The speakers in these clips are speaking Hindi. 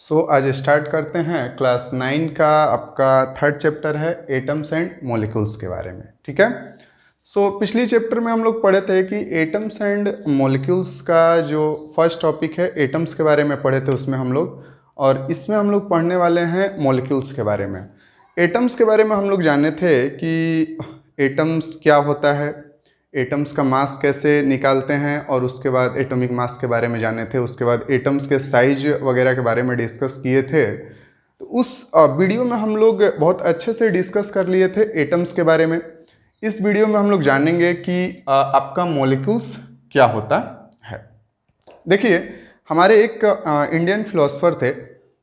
आज स्टार्ट करते हैं क्लास 9 का आपका थर्ड चैप्टर है एटम्स एंड मॉलिक्यूल्स के बारे में। ठीक है। पिछली चैप्टर में हम लोग पढ़े थे कि एटम्स एंड मॉलिक्यूल्स का जो फर्स्ट टॉपिक है एटम्स के बारे में पढ़े थे उसमें हम लोग, और इसमें हम लोग पढ़ने वाले हैं मॉलिक्यूल्स के बारे में। एटम्स के बारे में हम लोग जाने थे कि एटम्स क्या होता है, एटम्स का मास कैसे निकालते हैं, और उसके बाद एटॉमिक मास के बारे में जाने थे। उसके बाद एटम्स के साइज वगैरह के बारे में डिस्कस किए थे। तो उस वीडियो में हम लोग बहुत अच्छे से डिस्कस कर लिए थे एटम्स के बारे में। इस वीडियो में हम लोग जानेंगे कि आपका मॉलिक्यूल्स क्या होता है। देखिए, हमारे एक इंडियन फिलोसोफर थे,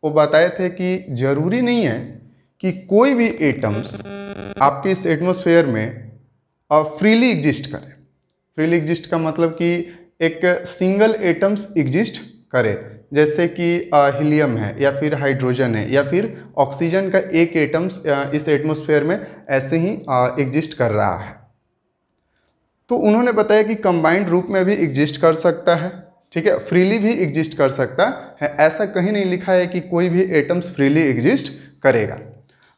वो बताए थे कि ज़रूरी नहीं है कि कोई भी एटम्स आपके इस एटमॉस्फेयर में फ्रीली एग्जिस्ट करे। फ्रीली एग्जिस्ट का मतलब कि एक सिंगल एटम्स एग्जिस्ट करे, जैसे कि हीलियम है या फिर हाइड्रोजन है या फिर ऑक्सीजन का एक एटम्स इस एटमॉस्फेयर में ऐसे ही एग्जिस्ट कर रहा है। तो उन्होंने बताया कि कंबाइंड रूप में भी एग्जिस्ट कर सकता है। ठीक है, फ्रीली भी एग्जिस्ट कर सकता है। ऐसा कहीं नहीं लिखा है कि कोई भी एटम्स फ्रीली एग्जिस्ट करेगा।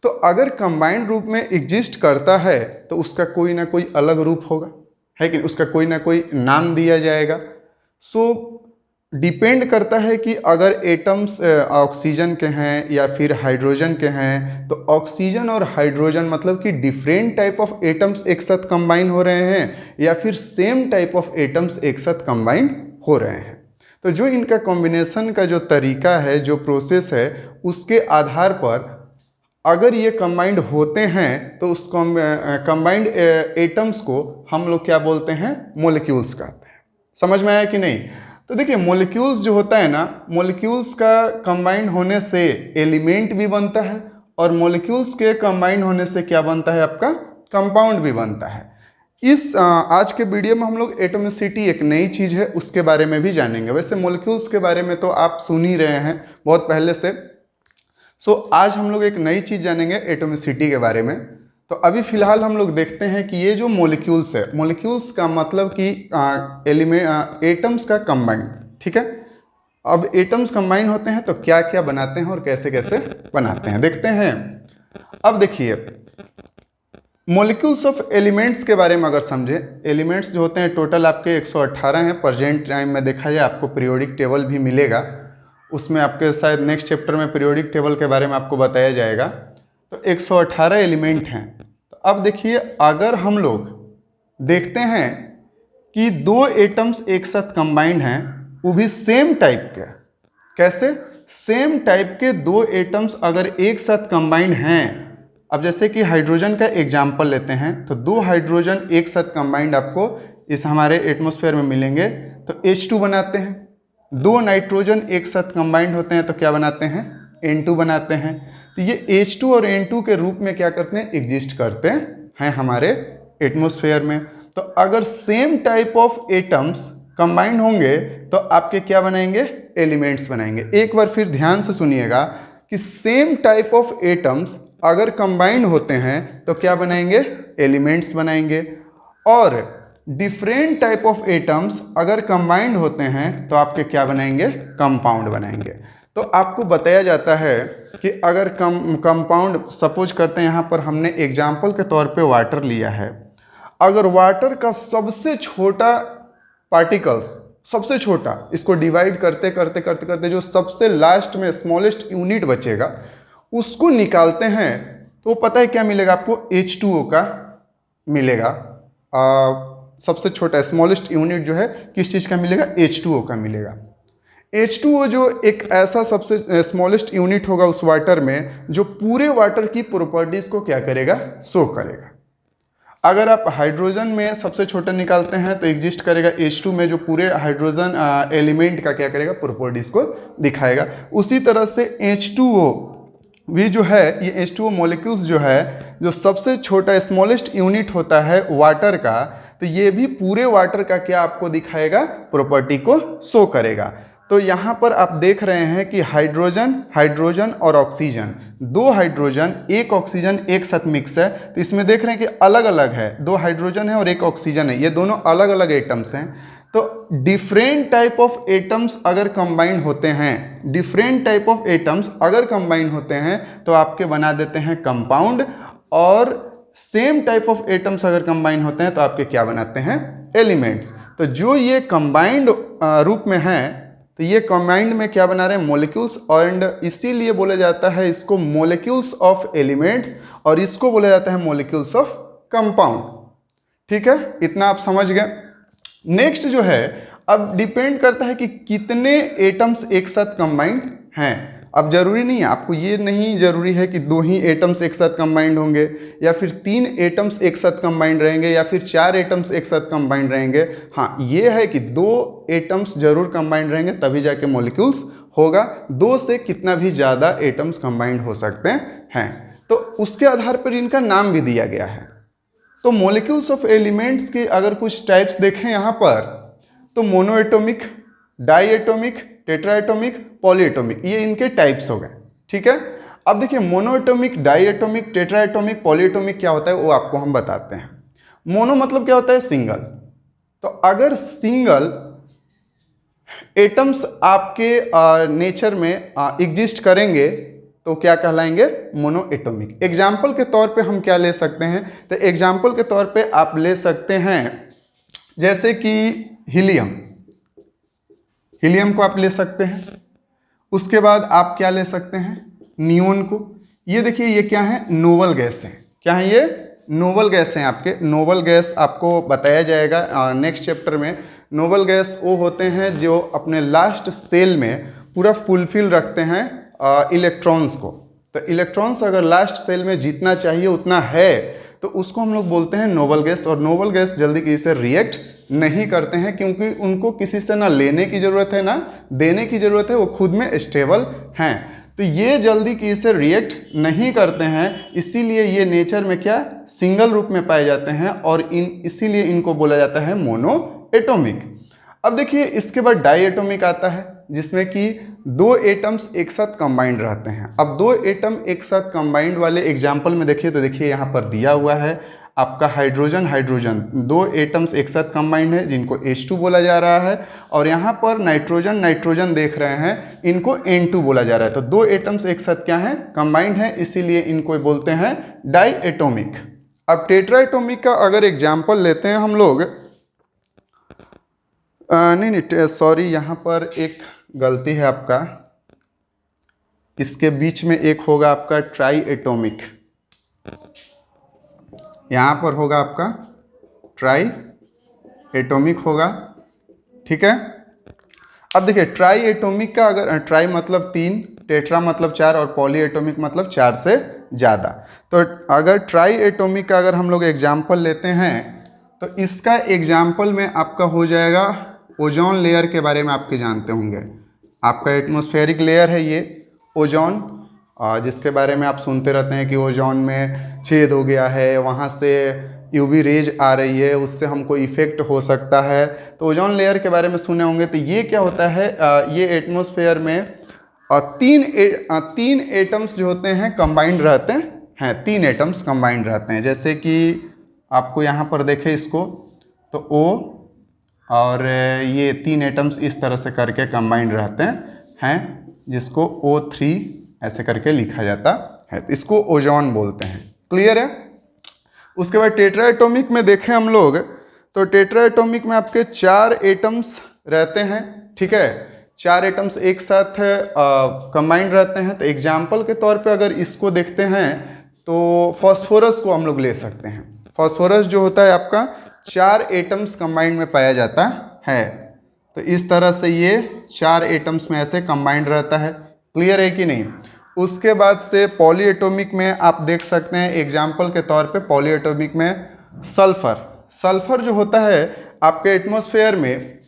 तो अगर कंबाइंड रूप में एग्जिस्ट करता है तो उसका कोई ना कोई अलग रूप होगा, है कि उसका कोई ना कोई नाम दिया जाएगा। डिपेंड करता है कि अगर एटम्स ऑक्सीजन के हैं या फिर हाइड्रोजन के हैं, तो ऑक्सीजन और हाइड्रोजन मतलब कि डिफरेंट टाइप ऑफ एटम्स एक साथ कंबाइन हो रहे हैं या फिर सेम टाइप ऑफ एटम्स एक साथ कंबाइन हो रहे हैं। तो जो इनका कॉम्बिनेशन का जो तरीका है, जो प्रोसेस है, उसके आधार पर अगर ये कंबाइंड होते हैं तो उस कंबाइंड एटम्स को हम लोग क्या बोलते हैं, मॉलिक्यूल्स कहते हैं। समझ में आया कि नहीं? तो देखिए, मॉलिक्यूल्स जो होता है ना, मॉलिक्यूल्स का कंबाइंड होने से एलिमेंट भी बनता है, और मॉलिक्यूल्स के कंबाइंड होने से क्या बनता है, आपका कंपाउंड भी बनता है। इस आज के वीडियो में हम लोग एटोमिसिटी एक नई चीज़ है उसके बारे में भी जानेंगे। वैसे मॉलिक्यूल्स के बारे में तो आप सुन ही रहे हैं बहुत पहले से। आज हम लोग एक नई चीज़ जानेंगे एटोमिसिटी के बारे में। तो अभी फिलहाल हम लोग देखते हैं कि ये जो मॉलिक्यूल्स है, मॉलिक्यूल्स का मतलब कि एटम्स का कंबाइंड। ठीक है, अब एटम्स कंबाइन होते हैं तो क्या क्या बनाते हैं और कैसे कैसे बनाते हैं देखते हैं। अब देखिए, मॉलिक्यूल्स ऑफ एलिमेंट्स के बारे में अगर समझे, एलिमेंट्स जो होते हैं टोटल आपके 118 हैं। प्रेजेंट टाइम में देखा जाए आपको पीरियोडिक टेबल भी मिलेगा, उसमें आपके शायद नेक्स्ट चैप्टर में पीरियोडिक टेबल के बारे में आपको बताया जाएगा। तो 118 एलिमेंट हैं। तो अब देखिए, अगर हम लोग देखते हैं कि दो एटम्स एक साथ कंबाइंड हैं, वो भी सेम टाइप के, कैसे, सेम टाइप के दो एटम्स अगर एक साथ कंबाइंड हैं। अब जैसे कि हाइड्रोजन का एग्जाम्पल लेते हैं, तो दो हाइड्रोजन एक साथ कंबाइंड आपको इस हमारे एटमॉस्फेयर में मिलेंगे तो H2 बनाते हैं। दो नाइट्रोजन एक साथ कंबाइंड होते हैं तो क्या बनाते हैं, N2 बनाते हैं। तो ये H2 और N2 के रूप में क्या करते हैं, एग्जिस्ट करते हैं हमारे एटमॉस्फेयर में। तो अगर same type of atoms combined होंगे तो आपके क्या बनाएंगे, एलिमेंट्स बनाएंगे। एक बार फिर ध्यान से सुनिएगा कि सेम टाइप ऑफ एटम्स अगर कंबाइंड होते हैं तो क्या बनाएंगे, एलिमेंट्स बनाएंगे। और डिफरेंट टाइप ऑफ एटम्स अगर कंबाइंड होते हैं तो आपके क्या बनाएंगे, कंपाउंड बनाएंगे। तो आपको बताया जाता है कि अगर कंपाउंड, सपोज करते हैं यहाँ पर हमने एग्जाम्पल के तौर पे वाटर लिया है। अगर वाटर का सबसे छोटा पार्टिकल्स, सबसे छोटा, इसको डिवाइड करते करते करते करते जो सबसे लास्ट में स्मॉलेस्ट यूनिट बचेगा उसको निकालते हैं, तो पता है क्या मिलेगा आपको, H2O का मिलेगा। सबसे छोटा स्मॉलेस्ट यूनिट जो है किस चीज़ का मिलेगा, H2O का मिलेगा। H2O जो एक ऐसा सबसे स्मॉलेस्ट यूनिट होगा उस वाटर में जो पूरे वाटर की प्रॉपर्टीज़ को क्या करेगा, शो करेगा। अगर आप हाइड्रोजन में सबसे छोटा निकालते हैं तो एग्जिस्ट करेगा H2 में, जो पूरे हाइड्रोजन एलिमेंट का क्या करेगा, प्रॉपर्टीज़ को दिखाएगा। उसी तरह से H2O भी जो है, ये H2O मॉलिक्यूल्स जो है, जो सबसे छोटा स्मॉलेस्ट यूनिट होता है वाटर का, तो ये भी पूरे वाटर का क्या आपको दिखाएगा, प्रॉपर्टी को शो करेगा। तो यहाँ पर आप देख रहे हैं कि हाइड्रोजन और ऑक्सीजन, दो हाइड्रोजन एक ऑक्सीजन एक साथ मिक्स है। तो इसमें देख रहे हैं कि अलग अलग है, दो हाइड्रोजन है और एक ऑक्सीजन है, ये दोनों अलग अलग एटम्स हैं। तो डिफरेंट टाइप ऑफ एटम्स अगर कंबाइन होते हैं, डिफरेंट टाइप ऑफ एटम्स अगर कंबाइन होते हैं तो आपके बना देते हैं कंपाउंड, और सेम टाइप ऑफ एटम्स अगर कंबाइन होते हैं तो आपके क्या बनाते हैं, एलिमेंट्स। तो जो ये कंबाइंड रूप में है तो ये कंबाइंड में क्या बना रहे हैं, मॉलिक्यूल्स, एंड इसीलिए बोला जाता है इसको मॉलिक्यूल्स ऑफ एलिमेंट्स, और इसको बोला जाता है मॉलिक्यूल्स ऑफ कंपाउंड। ठीक है, इतना आप समझ गए। नेक्स्ट जो है, अब डिपेंड करता है कि कितने एटम्स एक साथ कंबाइंड हैं। अब जरूरी नहीं है, आपको ये नहीं जरूरी है कि 2 ही एटम्स एक साथ कंबाइंड होंगे, या फिर 3 एटम्स एक साथ कंबाइंड रहेंगे, या फिर 4 एटम्स एक साथ कंबाइंड रहेंगे। हाँ, ये है कि 2 एटम्स जरूर कंबाइंड रहेंगे तभी जाके मॉलिक्यूल्स होगा। 2 से कितना भी ज़्यादा एटम्स कंबाइंड हो सकते हैं, तो उसके आधार पर इनका नाम भी दिया गया है। तो मॉलिक्यूल्स ऑफ एलिमेंट्स के अगर कुछ टाइप्स देखें यहाँ पर, तो मोनोएटॉमिक, डाईएटॉमिक, टेट्राएटॉमिक, पॉलीएटॉमिक, ये इनके टाइप्स हो गए। ठीक है, अब देखिए मोनोएटॉमिक, डाईएटॉमिक, टेट्राएटॉमिक, पॉलीएटॉमिक क्या होता है वो आपको हम बताते हैं। मोनो मतलब क्या होता है, सिंगल। तो अगर सिंगल एटम्स आपके नेचर में एग्जिस्ट करेंगे तो क्या कहलाएंगे, मोनोएटॉमिक। एग्जाम्पल के तौर पे हम क्या ले सकते हैं, तो एग्जाम्पल के तौर पे आप ले सकते हैं जैसे कि हीलियम, हीलियम को आप ले सकते हैं। उसके बाद आप क्या ले सकते हैं, नियोन को। ये देखिए ये क्या है, नोबल गैस है। क्या है ये, नोबल गैस हैं आपके। नोबल गैस आपको बताया जाएगा नेक्स्ट चैप्टर में। नोबल गैस वो होते हैं जो अपने लास्ट सेल में पूरा फुलफिल रखते हैं इलेक्ट्रॉन्स को। तो इलेक्ट्रॉन्स अगर लास्ट सेल में जितना चाहिए उतना है तो उसको हम लोग बोलते हैं नोबल गैस। और नोबल गैस जल्दी किसी से रिएक्ट नहीं करते हैं, क्योंकि उनको किसी से ना लेने की ज़रूरत है ना देने की ज़रूरत है, वो खुद में स्टेबल हैं। तो ये जल्दी किसी से रिएक्ट नहीं करते हैं, इसीलिए ये नेचर में क्या, सिंगल रूप में पाए जाते हैं, और इसीलिए इनको बोला जाता है मोनोएटॉमिक। अब देखिए इसके बाद डाईएटॉमिक आता है, जिसमें कि 2 एटम्स एक साथ कंबाइंड रहते हैं। अब 2 एटम एक साथ कंबाइंड वाले एग्जाम्पल में देखिए, तो देखिए यहाँ पर दिया हुआ है आपका हाइड्रोजन, हाइड्रोजन 2 एटम्स एक साथ कंबाइंड है जिनको H2 बोला जा रहा है, और यहाँ पर नाइट्रोजन, नाइट्रोजन देख रहे हैं, इनको N2 बोला जा रहा है। तो 2 एटम्स एक साथ क्या है, कंबाइंड है, इसीलिए इनको बोलते हैं डाईएटॉमिक। अब टेट्राएटॉमिक का अगर एग्जाम्पल लेते हैं हम लोग, नहीं सॉरी, यहाँ पर एक गलती है आपका, इसके बीच में एक होगा आपका ट्राईएटॉमिक, यहाँ पर होगा आपका ट्राईएटॉमिक होगा। ठीक है, अब देखिए ट्राईएटॉमिक का अगर, ट्राई मतलब 3, टेट्रा मतलब 4, और पॉलीएटॉमिक मतलब 4 से ज़्यादा। तो अगर ट्राईएटॉमिक का अगर हम लोग एग्जाम्पल लेते हैं तो इसका एग्जाम्पल में आपका हो जाएगा, ओजोन लेयर के बारे में आपके जानते होंगे। आपका एटमॉस्फेरिक लेयर है ये ओजोन, जिसके बारे में आप सुनते रहते हैं कि ओजोन में छेद हो गया है, वहाँ से यूवी रेज आ रही है, उससे हमको इफेक्ट हो सकता है। तो ओजोन लेयर के बारे में सुने होंगे। तो ये क्या होता है, ये एटमॉस्फेयर में 3 एटम्स जो होते हैं कंबाइंड रहते हैं, 3 एटम्स कंबाइंड रहते हैं। जैसे कि आपको यहाँ पर देखें इसको, तो O और ये 3 एटम्स इस तरह से करके कंबाइंड रहते हैं, जिसको O3 ऐसे करके लिखा जाता है। तो इसको ओजोन बोलते हैं। क्लियर है। उसके बाद टेट्राएटॉमिक में देखें हम लोग, तो टेट्राएटॉमिक में आपके 4 एटम्स रहते हैं। ठीक है, 4 एटम्स एक साथ कंबाइंड रहते हैं। तो एग्जाम्पल के तौर पे अगर इसको देखते हैं तो फॉस्फोरस को हम लोग ले सकते हैं। फॉस्फोरस जो होता है आपका 4 एटम्स कंबाइंड में पाया जाता है। तो इस तरह से ये 4 एटम्स में ऐसे कंबाइंड रहता है। क्लियर है कि नहीं। उसके बाद से पॉलीएटॉमिक में आप देख सकते हैं एग्जाम्पल के तौर पे, पॉलीएटॉमिक में सल्फर, सल्फर जो होता है आपके एटमॉस्फेयर में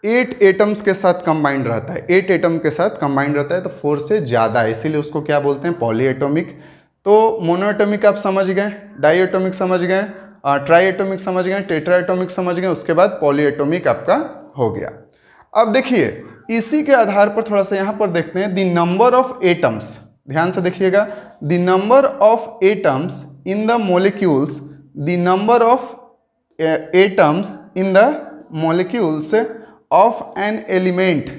8 एटम्स के साथ कंबाइंड रहता है। 8 एटम के साथ कंबाइंड रहता है, तो 4 से ज़्यादा है, इसीलिए उसको क्या बोलते हैं, पॉलीएटॉमिक। तो मोनोएटॉमिक आप समझ गए, डाईएटॉमिक समझ गए, ट्राईएटॉमिक समझ गए, टेट्राएटॉमिक समझ गए, उसके बाद पॉलीएटॉमिक आपका हो गया। अब देखिए इसी के आधार पर थोड़ा सा यहाँ पर देखते हैं, द नंबर ऑफ एटम्स, ध्यान से देखिएगा, the number of atoms in the molecules, the number of atoms in the molecules of an element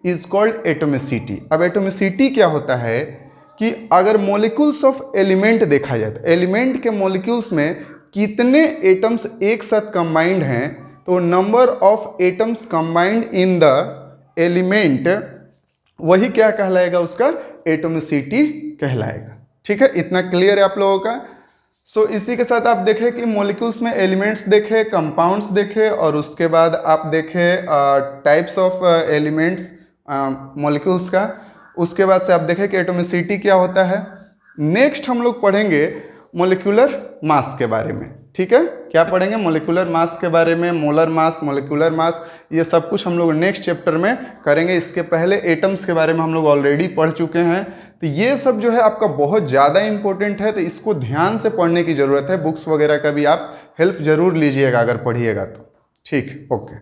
is called atomicity. अब एटोमिसिटी क्या होता है कि अगर मॉलिक्यूल्स ऑफ एलिमेंट देखा जाए तो एलिमेंट के मॉलिक्यूल्स में कितने एटम्स एक साथ कंबाइंड हैं, तो number of atoms combined in the element, वही क्या कहलाएगा, उसका एटोमिसिटी कहलाएगा। ठीक है, इतना क्लियर है आप लोगों का। सो इसी के साथ आप देखें कि मॉलिक्यूल्स में एलिमेंट्स देखे, कंपाउंड्स देखे, और उसके बाद आप देखें टाइप्स ऑफ एलिमेंट्स मॉलिक्यूल्स का। उसके बाद से आप देखें कि एटोमिसिटी क्या होता है। नेक्स्ट हम लोग पढ़ेंगे मॉलिक्यूलर मास के बारे में। ठीक है, क्या पढ़ेंगे, मॉलिक्यूलर मास के बारे में, मोलर मास, मॉलिक्यूलर मास, ये सब कुछ हम लोग नेक्स्ट चैप्टर में करेंगे। इसके पहले एटम्स के बारे में हम लोग ऑलरेडी पढ़ चुके हैं। तो ये सब जो है आपका बहुत ज़्यादा इंपॉर्टेंट है, तो इसको ध्यान से पढ़ने की ज़रूरत है। बुक्स वगैरह का भी आप हेल्प जरूर लीजिएगा अगर पढ़िएगा तो। ठीक, ओके।